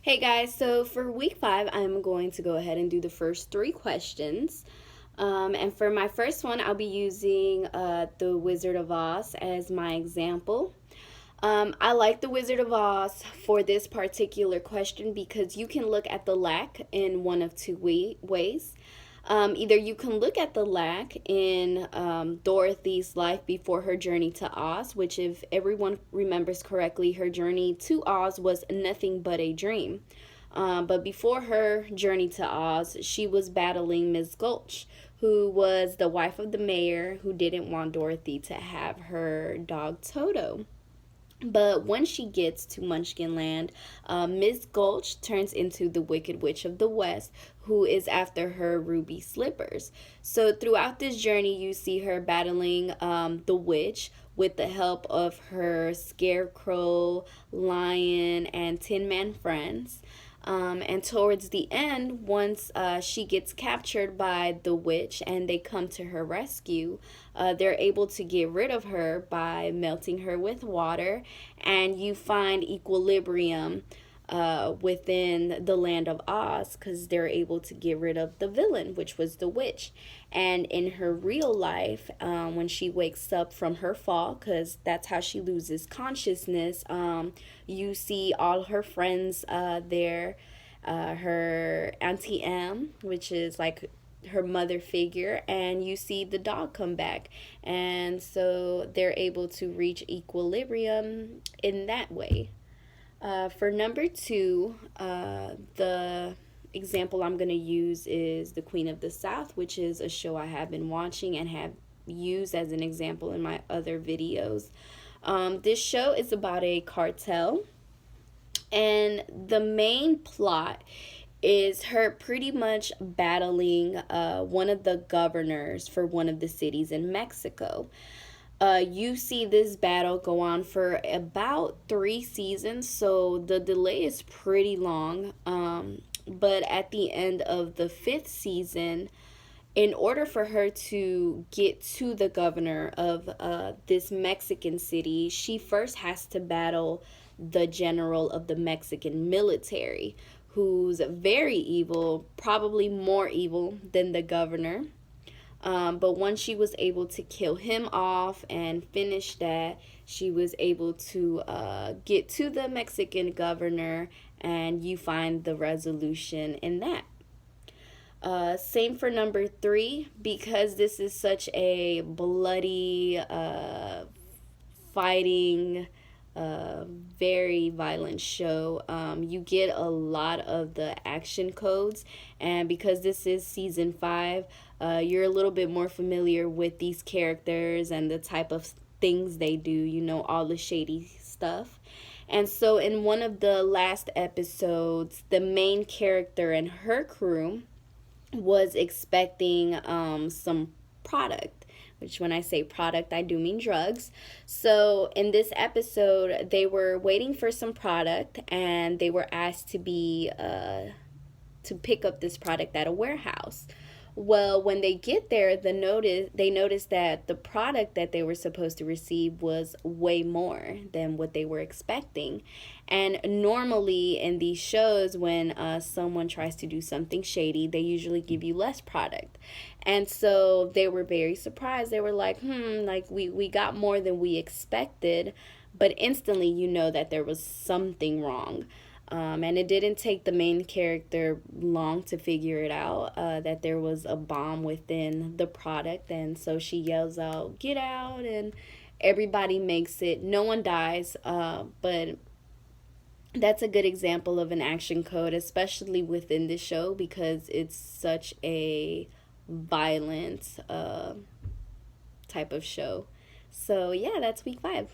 Hey guys, so for week 5, I'm going to go ahead and do the first 3 questions. And for my first one, I'll be using The Wizard of Oz as my example. I like The Wizard of Oz for this particular question because you can look at the lack in one of two ways. Either you can look at the lack in Dorothy's life before her journey to Oz, which, if everyone remembers correctly, her journey to Oz was nothing but a dream. But before her journey to Oz, she was battling Miss Gulch, who was the wife of the mayor who didn't want Dorothy to have her dog Toto. But when she gets to Munchkinland, Miss Gulch turns into the Wicked Witch of the West, who is after her ruby slippers. So throughout this journey, you see her battling the witch with the help of her scarecrow, lion, and Tin Man friends. And towards the end, once she gets captured by the witch and they come to her rescue, they're able to get rid of her by melting her with water, and you find equilibrium within the land of Oz because they're able to get rid of the villain, which was the witch. And in her real life, when she wakes up from her fall, because that's how she loses consciousness, you see all her friends there. Her Auntie M, which is like her mother figure, and you see the dog come back, and so they're able to reach equilibrium in that way. For number 2, the example I'm going to use is The Queen of the South, which is a show I have been watching and have used as an example in my other videos. This show is about a cartel, and the main plot is her pretty much battling one of the governors for one of the cities in Mexico. You see this battle go on for about 3 seasons, so the delay is pretty long. But at the end of the 5th season, in order for her to get to the governor of this Mexican city, she first has to battle the general of the Mexican military, who's very evil, probably more evil than the governor. But once she was able to kill him off and finish that, she was able to get to the Mexican governor, and you find the resolution in that. Same for number 3, because this is such a bloody, fighting, very violent show. You get a lot of the action codes, and because this is season 5, you're a little bit more familiar with these characters and the type of things they do, all the shady stuff. And so, in one of the last episodes, the main character and her crew was expecting some product, which, when I say product, I do mean drugs. So in this episode, they were waiting for some product, and they were asked to pick up this product at a warehouse. Well, when they get there, they notice that the product that they were supposed to receive was way more than what they were expecting. And normally in these shows, when someone tries to do something shady, they usually give you less product. And so they were very surprised. They were like, like we got more than we expected, but instantly you know that there was something wrong. And it didn't take the main character long to figure it out, that there was a bomb within the product. And so she yells out, "Get out!" And everybody makes it. No one dies, but that's a good example of an action code, especially within the show, because it's such a violent type of show. So, yeah, that's week 5.